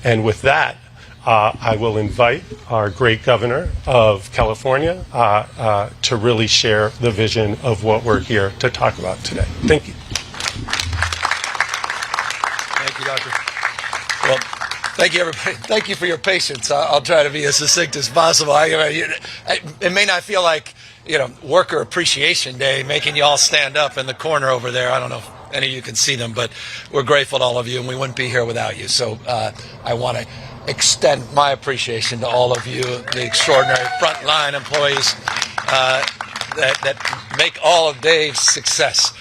And with that, I will invite our great governor of California to really share the vision of what we're here to talk about today. Thank you. Thank you, Doctor. Well, thank you, everybody. Thank you for your patience. I'll try to be as succinct as possible. It may not feel like, Worker Appreciation Day, making you all stand up in the corner over there. I don't know if any of you can see them, but we're grateful to all of you, and we wouldn't be here without you. So I want to extend my appreciation to all of you, the extraordinary frontline employees that make all of Dave's success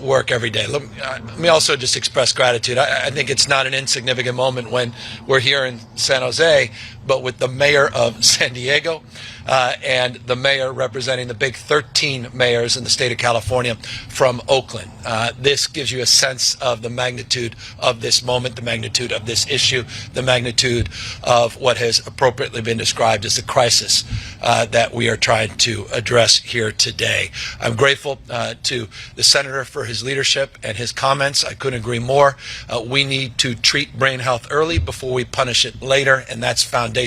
work every day. Let me also just express gratitude. I think it's not an insignificant moment when we're here in San Jose, but with the mayor of San Diego and the mayor representing the big 13 mayors in the state of California from Oakland. This gives you a sense of the magnitude of this moment, the magnitude of this issue, the magnitude of what has appropriately been described as the crisis that we are trying to address here today. I'm grateful to the senator for his leadership and his comments. I couldn't agree more. We need to treat brain health early before we punish it later, and that's foundational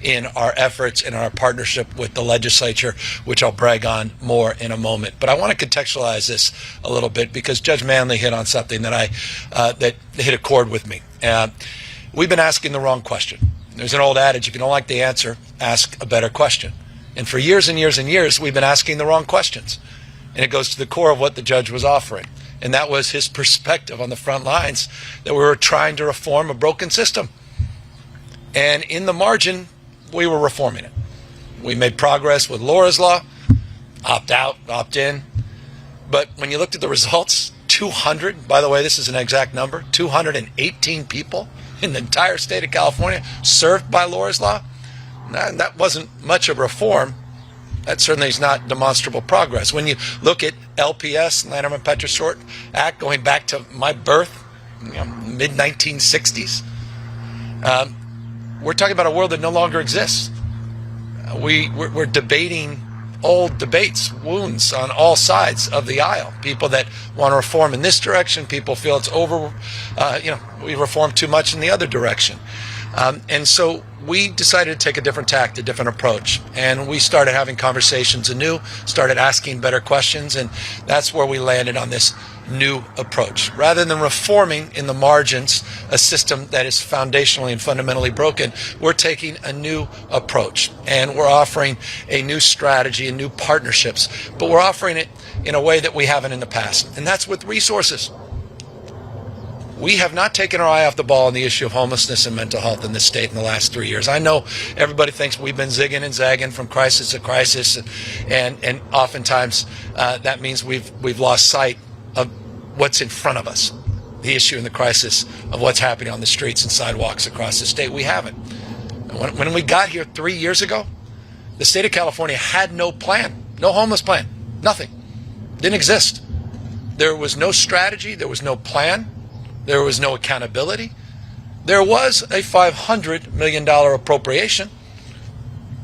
in our efforts, in our partnership with the legislature, which I'll brag on more in a moment. But I want to contextualize this a little bit because Judge Manley hit on something that that hit a chord with me. We've been asking the wrong question. There's an old adage, if you don't like the answer, ask a better question. And for years and years and years, we've been asking the wrong questions. And it goes to the core of what the judge was offering. And that was his perspective on the front lines, that we were trying to reform a broken system. And in the margin, we were reforming it. We made progress with Laura's Law, opt out, opt in. But when you looked at the results, 200, by the way, this is an exact number, 218 people in the entire state of California served by Laura's Law. That wasn't much of a reform. That certainly is not demonstrable progress. When you look at LPS, Lanterman-Petroshort Act, going back to my birth, mid-1960s, we're talking about a world that no longer exists. We're debating old debates, wounds on all sides of the aisle. People that want to reform in this direction, people feel it's over, we reform too much in the other direction. And so we decided to take a different tact, a different approach. And we started having conversations anew, started asking better questions, and that's where we landed on this new approach. Rather than reforming in the margins a system that is foundationally and fundamentally broken, we're taking a new approach. And we're offering a new strategy and new partnerships, but we're offering it in a way that we haven't in the past. And that's with resources. We have not taken our eye off the ball on the issue of homelessness and mental health in this state in the last 3 years. I know everybody thinks we've been zigging and zagging from crisis to crisis, and oftentimes that means we've lost sight of what's in front of us, the issue and the crisis of what's happening on the streets and sidewalks across the state. We haven't. When we got here 3 years ago, the state of California had no plan, no homeless plan, nothing. Didn't exist. There was no strategy, there was no plan. There was no accountability. There was a $500 million appropriation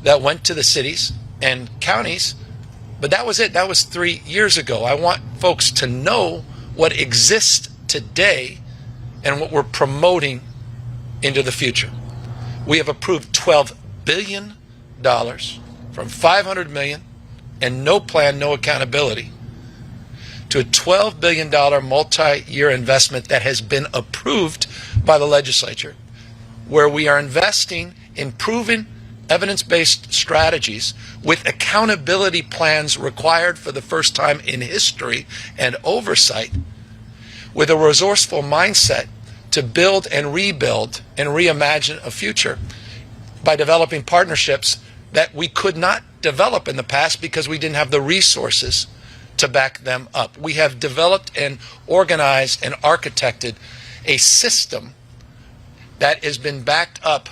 that went to the cities and counties, but that was it. That was 3 years ago. I want folks to know what exists today and what we're promoting into the future. We have approved $12 billion from $500 million and no plan, no accountability, to a $12 billion multi-year investment that has been approved by the legislature, where we are investing in proven evidence-based strategies with accountability plans required for the first time in history and oversight, with a resourceful mindset to build and rebuild and reimagine a future by developing partnerships that we could not develop in the past because we didn't have the resources to back them up. We have developed and organized and architected a system that has been backed up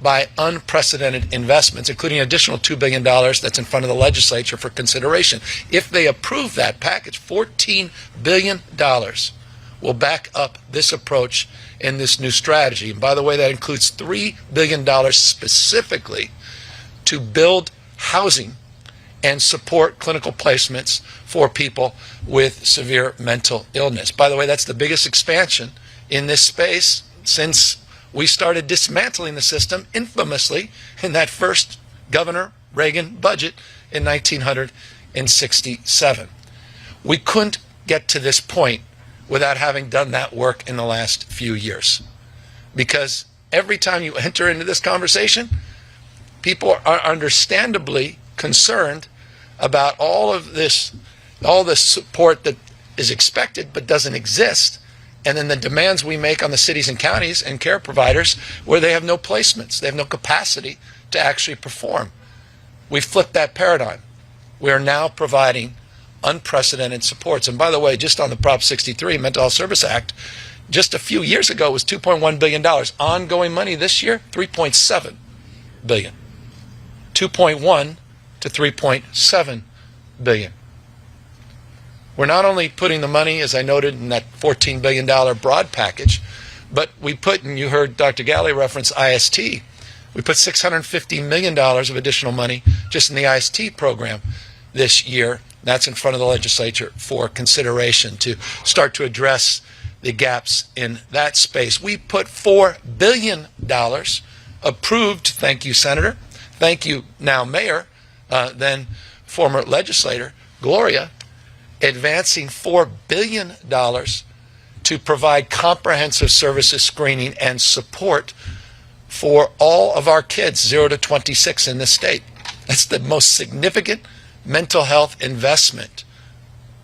by unprecedented investments, including an additional $2 billion that's in front of the legislature for consideration. If they approve that package, $14 billion will back up this approach and this new strategy. And by the way, that includes $3 billion specifically to build housing and support clinical placements for people with severe mental illness. By the way, that's the biggest expansion in this space since we started dismantling the system infamously in that first Governor Reagan budget in 1967. We couldn't get to this point without having done that work in the last few years. Because every time you enter into this conversation, people are understandably concerned about all the support that is expected but doesn't exist, and then the demands we make on the cities and counties and care providers where they have no placements, they have no capacity to actually perform. We flipped that paradigm. We are now providing unprecedented supports. And by the way, just on the Prop 63 Mental Health Service Act, just a few years ago it was $2.1 billion. Ongoing money this year, $3.7 billion. 2.1 to 3.7 billion. We're not only putting the money, as I noted, in that $14 billion broad package, but we put, and you heard Dr. Ghaly reference IST, we put $650 million of additional money just in the IST program this year. That's in front of the legislature for consideration to start to address the gaps in that space. We put $4 billion approved, thank you, Senator, thank you, now Mayor, then former legislator, Gloria, advancing $4 billion to provide comprehensive services, screening, and support for all of our kids 0 to 26 in this state. That's the most significant mental health investment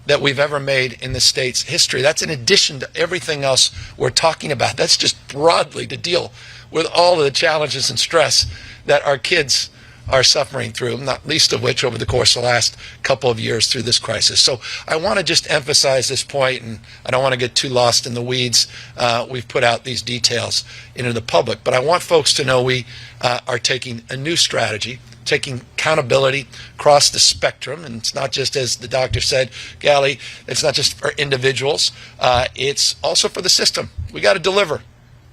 that we've ever made in the state's history. That's in addition to everything else we're talking about. That's just broadly to deal with all of the challenges and stress that our kids are suffering through, not least of which over the course of the last couple of years through this crisis. So I want to just emphasize this point, and I don't want to get too lost in the weeds. We've put out these details into the public, but I want folks to know we are taking a new strategy, taking accountability across the spectrum. And it's not just, as the doctor said, Ghaly, it's not just for individuals, it's also for the system. We got to deliver.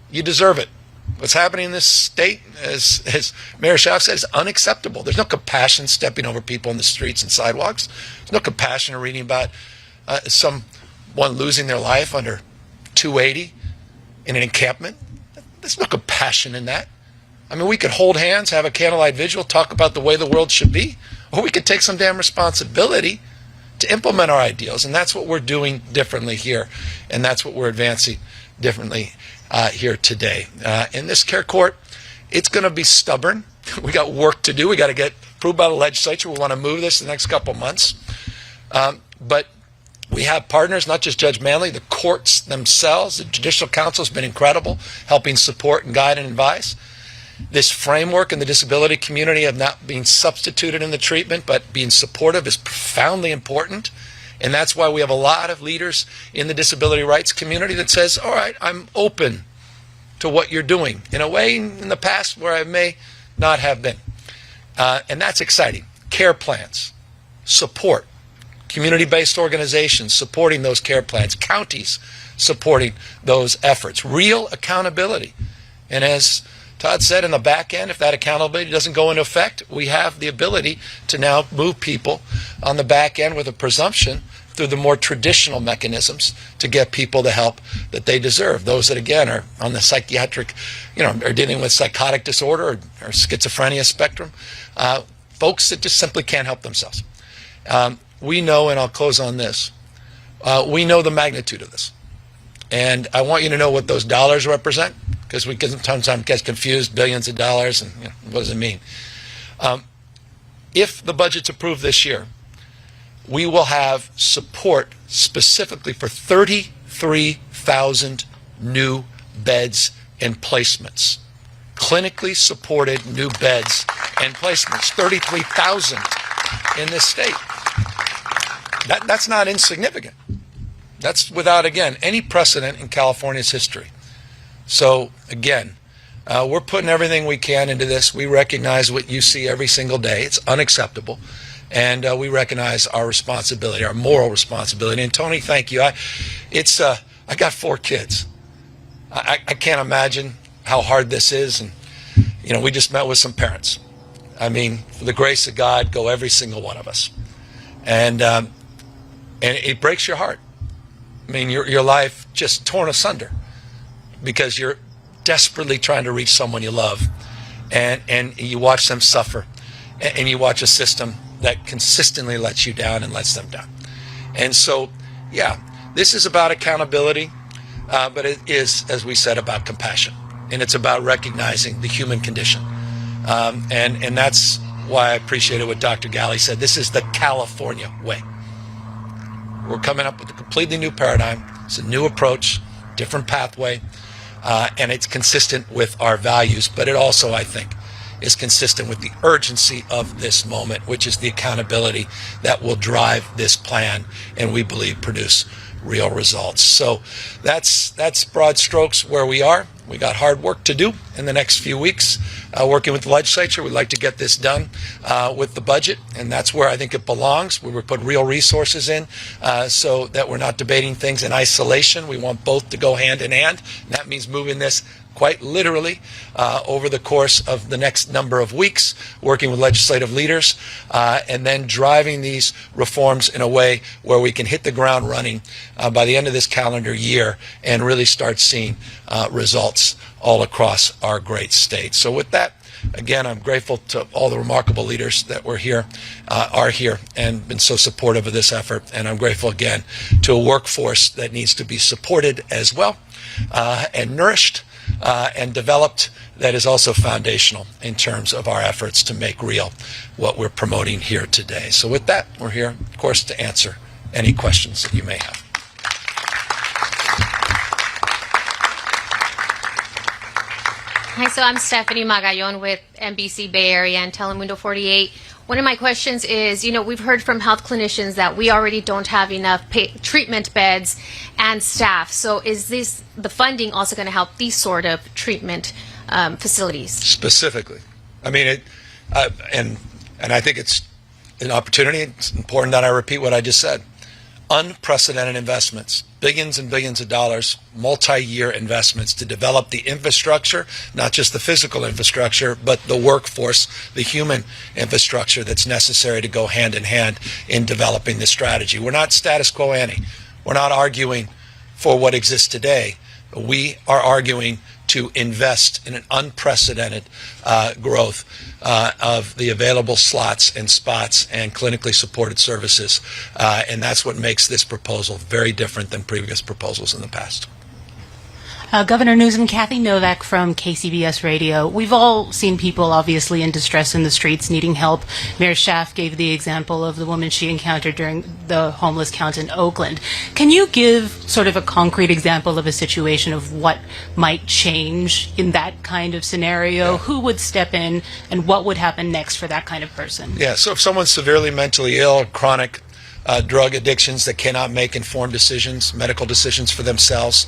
You deserve it. What's happening in this state, as Mayor Schaaf said, is unacceptable. There's no compassion stepping over people in the streets and sidewalks. There's no compassion in reading about someone losing their life under 280 in an encampment. There's no compassion in that. I mean, we could hold hands, have a candlelight vigil, talk about the way the world should be, or we could take some damn responsibility to implement our ideals. And that's what we're doing differently here. And that's what we're advancing differently here today. In this care court, it's going to be stubborn. We got work to do. We got to get approved by the legislature. We want to move this in the next couple months. But we have partners, not just Judge Manley, the courts themselves. The Judicial Council has been incredible, helping support and guide and advise. This framework in the disability community of not being substituted in the treatment, but being supportive is profoundly important. And that's why we have a lot of leaders in the disability rights community that says, all right, I'm open to what you're doing in a way in the past where I may not have been. And that's exciting. Care plans, support, community-based organizations supporting those care plans, counties supporting those efforts, real accountability. And as Todd said, in the back end, if that accountability doesn't go into effect, we have the ability to now move people on the back end with a presumption through the more traditional mechanisms to get people the help that they deserve. Those that, again, are on the psychiatric, are dealing with psychotic disorder or schizophrenia spectrum, folks that just simply can't help themselves. We know, and I'll close on this, we know the magnitude of this. And I want you to know what those dollars represent, because we can sometimes get confused, billions of dollars, and what does it mean? If the budget's approved this year, we will have support specifically for 33,000 new beds and placements. Clinically supported new beds and placements, 33,000 in this state. That's not insignificant. That's without, again, any precedent in California's history. So, again, we're putting everything we can into this. We recognize what you see every single day. It's unacceptable. And we recognize our responsibility, our moral responsibility. And Tony, thank you. I got 4 kids. I can't imagine how hard this is. And, we just met with some parents. I mean, for the grace of God, go every single one of us. And it breaks your heart. I mean, your life just torn asunder because you're desperately trying to reach someone you love, and you watch them suffer, and you watch a system that consistently lets you down and lets them down. And so, yeah, this is about accountability, but it is, as we said, about compassion, and it's about recognizing the human condition. And that's why I appreciated what Dr. Ghaly said. This is the California way. We're coming up with a completely new paradigm. It's a new approach, different pathway, and it's consistent with our values, but it also, I think, is consistent with the urgency of this moment, which is the accountability that will drive this plan and we believe produce real results. So that's broad strokes where we are. We got hard work to do in the next few weeks, working with the legislature. We'd like to get this done with the budget, and that's where I think it belongs. We would put real resources in so that we're not debating things in isolation. We want both to go hand in hand, and that means moving this quite literally over the course of the next number of weeks, working with legislative leaders, and then driving these reforms in a way where we can hit the ground running by the end of this calendar year and really start seeing results all across our great state. So with that, again, I'm grateful to all the remarkable leaders that are here and been so supportive of this effort. And I'm grateful again to a workforce that needs to be supported as well and nourished and developed, that is also foundational in terms of our efforts to make real what we're promoting here today. So with that, we're here, of course, to answer any questions that you may have. Hi, so I'm Stephanie Magallon with NBC Bay Area and Telemundo 48. One of my questions is, we've heard from health clinicians that we already don't have enough treatment beds and staff. So is the funding also going to help these sort of treatment facilities? Specifically. I mean, and I think it's an opportunity. It's important that I repeat what I just said. Unprecedented investments, billions and billions of dollars, multi-year investments to develop the infrastructure, not just the physical infrastructure, but the workforce, the human infrastructure that's necessary to go hand in hand in developing this strategy. We're not status quo ante. We're not arguing for what exists today. We are arguing to invest in an unprecedented growth of the available slots and spots and clinically supported services. And that's what makes this proposal very different than previous proposals in the past. Governor Newsom, Kathy Novak from KCBS Radio. We've all seen people obviously in distress in the streets needing help. Mayor Schaaf gave the example of the woman she encountered during the homeless count in Oakland. Can you give sort of a concrete example of a situation of what might change in that kind of scenario? Yeah. Who would step in and what would happen next for that kind of person? Yeah, so if someone's severely mentally ill, chronic drug addictions that cannot make informed decisions, medical decisions for themselves,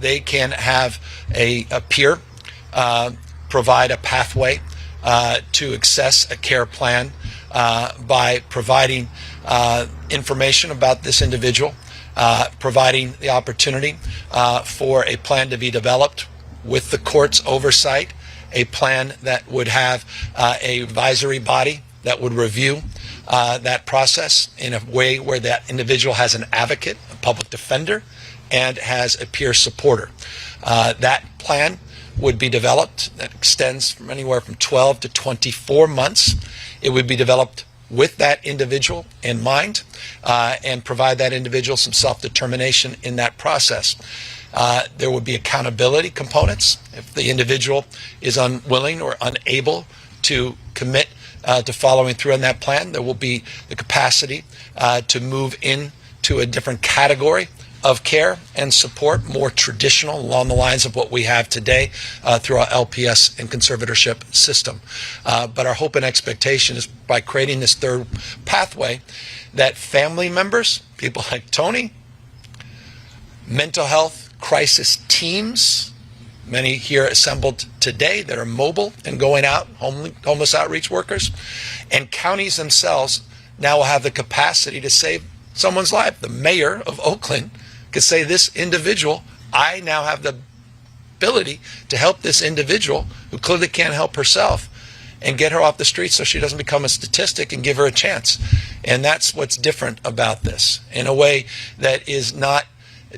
they can have a peer provide a pathway to access a care plan by providing information about this individual, providing the opportunity for a plan to be developed with the court's oversight, a plan that would have a advisory body that would review that process in a way where that individual has an advocate, a public defender, and has a peer supporter. That plan would be developed. That extends from anywhere from 12 to 24 months. It would be developed with that individual in mind and provide that individual some self-determination in that process. There would be accountability components. If the individual is unwilling or unable to commit to following through on that plan, there will be the capacity to move into a different category of care and support, more traditional along the lines of what we have today through our LPS and conservatorship system. But our hope and expectation is by creating this third pathway that family members, people like Tony, mental health crisis teams, many here assembled today that are mobile and going out, homeless outreach workers, and counties themselves now will have the capacity to save someone's life. The mayor of Oakland could say, this individual, I now have the ability to help this individual who clearly can't help herself and get her off the street so she doesn't become a statistic and give her a chance. And that's what's different about this in a way that is not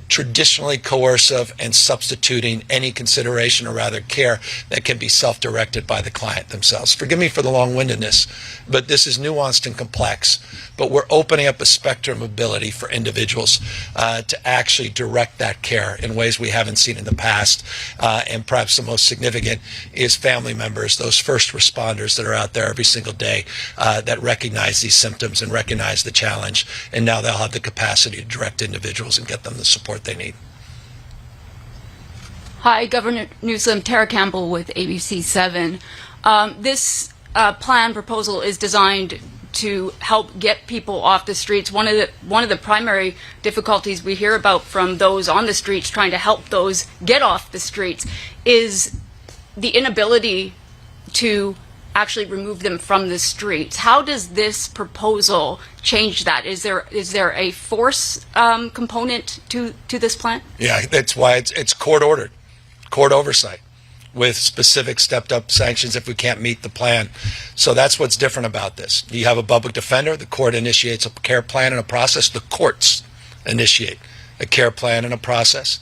traditionally coercive and substituting any consideration, or rather care, that can be self-directed by the client themselves. Forgive me for the long-windedness, but this is nuanced and complex. But we're opening up a spectrum of ability for individuals to actually direct that care in ways we haven't seen in the past. And perhaps the most significant is family members, those first responders that are out there every single day that recognize these symptoms and recognize the challenge. And now they'll have the capacity to direct individuals and get them the support they need. Hi, Governor Newsom, Tara Campbell with ABC 7. This plan proposal is designed to help get people off the streets. One of the primary difficulties we hear about from those on the streets trying to help those get off the streets is the inability to actually remove them from the streets. How does this proposal change that? Is there a force component to this plan? Yeah, that's why it's court ordered, court oversight, with specific stepped up sanctions if we can't meet the plan. So that's what's different about this. You have a public defender, the court initiates a care plan and a process, the courts initiate a care plan and a process.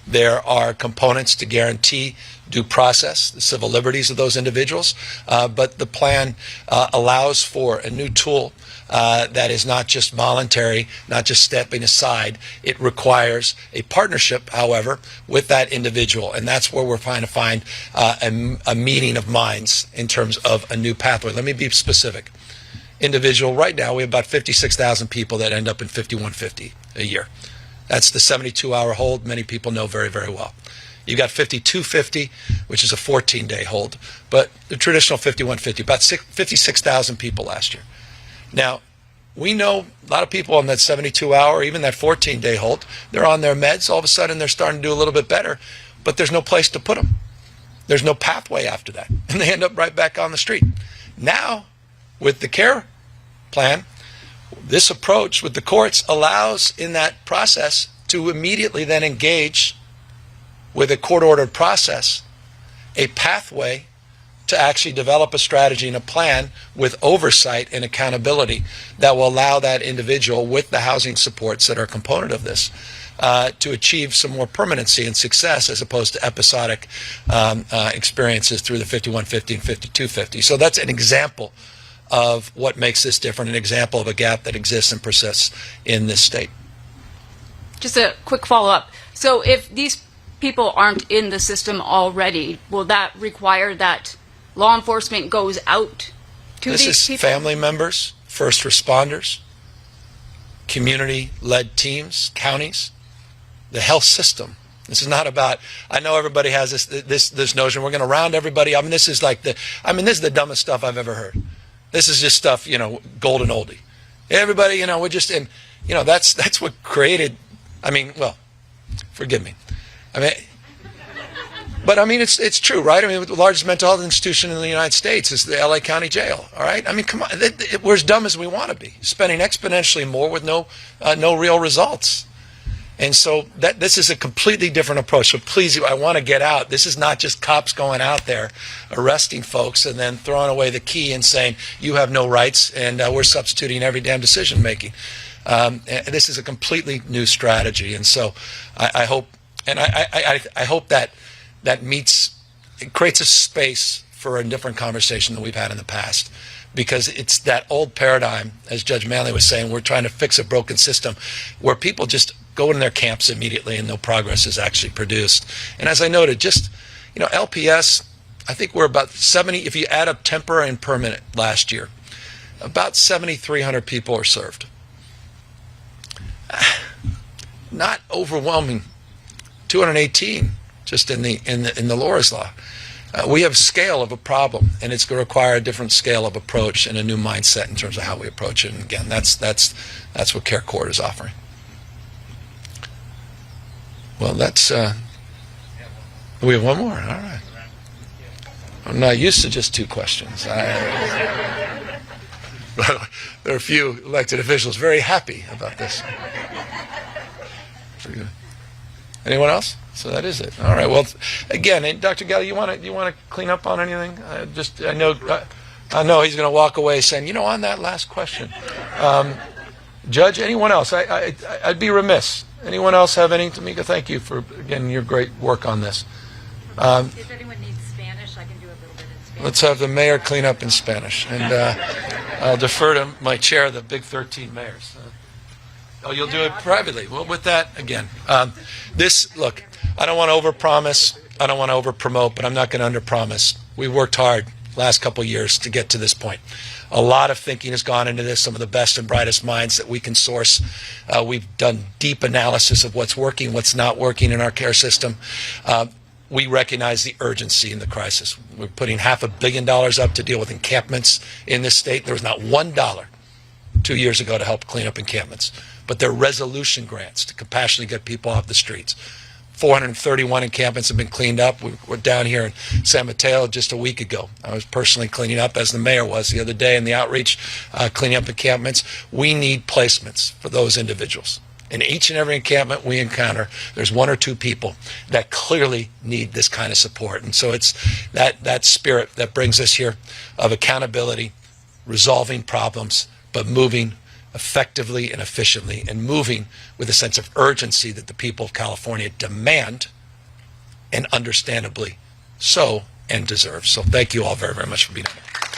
There are components to guarantee due process, the civil liberties of those individuals, but the plan allows for a new tool that is not just voluntary, not just stepping aside. It requires a partnership, however, with that individual, and that's where we're trying to find a meeting of minds in terms of a new pathway. Let me be specific. Individual, right now we have about 56,000 people that end up in 5150 a year. That's the 72-hour hold many people know very, very well. You've got 5250, which is a 14-day hold, but the traditional 5150, about 56,000 people last year. Now, we know a lot of people on that 72-hour, even that 14-day hold, they're on their meds. All of a sudden, they're starting to do a little bit better, but there's no place to put them. There's no pathway after that, and they end up right back on the street. Now, with the care plan, this approach with the courts allows in that process to immediately then engage with a court-ordered process, a pathway to actually develop a strategy and a plan with oversight and accountability that will allow that individual with the housing supports that are a component of this to achieve some more permanency and success as opposed to episodic experiences through the 5150 and 5250. So that's an example of what makes this different, an example of a gap that exists and persists in this state. Just a quick follow-up. So if these people aren't in the system already, will that require that law enforcement goes out to these people? This is family members, first responders, community-led teams, counties, the health system. This is not about, I know everybody has this notion, we're going to round everybody. I mean, this is like this is the dumbest stuff I've ever heard. This is just stuff, golden oldie. Everybody, we're just in, that's what created, well, forgive me. But it's true, right? The largest mental health institution in the United States is the LA County Jail, all right? Come on, we're as dumb as we want to be, spending exponentially more with no real results. And so this is a completely different approach. So please, I want to get out. This is not just cops going out there arresting folks and then throwing away the key and saying, you have no rights, and we're substituting every damn decision making. This is a completely new strategy. And so I hope, and I hope that it creates a space for a different conversation than we've had in the past. Because it's that old paradigm, as Judge Manley was saying, we're trying to fix a broken system where people just go in their camps immediately and no progress is actually produced. And as I noted, LPS, I think we're about 70, if you add up temporary and permanent last year, about 7,300 people are served. Not overwhelming, 218 just in the Laura's Law. We have scale of a problem, and it's going to require a different scale of approach and a new mindset in terms of how we approach it. And again, that's what Care Court is offering. Well, we have one more. All right. I'm not used to just two questions. There are a few elected officials very happy about this. Anyone else? So that is it. All right. Well, again, Dr. Ghaly, you want to clean up on anything? I know he's going to walk away saying, on that last question, Judge, anyone else? I'd be remiss Anyone else have anything? Tamika, thank you for, again, your great work on this. If anyone needs Spanish, I can do a little bit in Spanish. Let's have the mayor clean up in Spanish. And I'll defer to my chair, the big 13 mayors. Oh, you'll do it privately. Well, with that, again, look, I don't want to overpromise. I don't want to overpromote, but I'm not going to underpromise. We worked hard last couple of years to get to this point. A lot of thinking has gone into this, some of the best and brightest minds that we can source. We've done deep analysis of what's working, what's not working in our care system. We recognize the urgency in the crisis. We're putting $500 million up to deal with encampments in this state. There was not $1 2 years ago to help clean up encampments, but they're resolution grants to compassionately get people off the streets. 431 encampments have been cleaned up. We're down here in San Mateo just a week ago. I was personally cleaning up, as the mayor was the other day in the outreach, cleaning up encampments. We need placements for those individuals. In each and every encampment we encounter, there's 1 or 2 people that clearly need this kind of support. And so it's that spirit that brings us here of accountability, resolving problems, but moving effectively and efficiently, and moving with a sense of urgency that the people of California demand, and understandably so, and deserve. So thank you all very, very much for being here.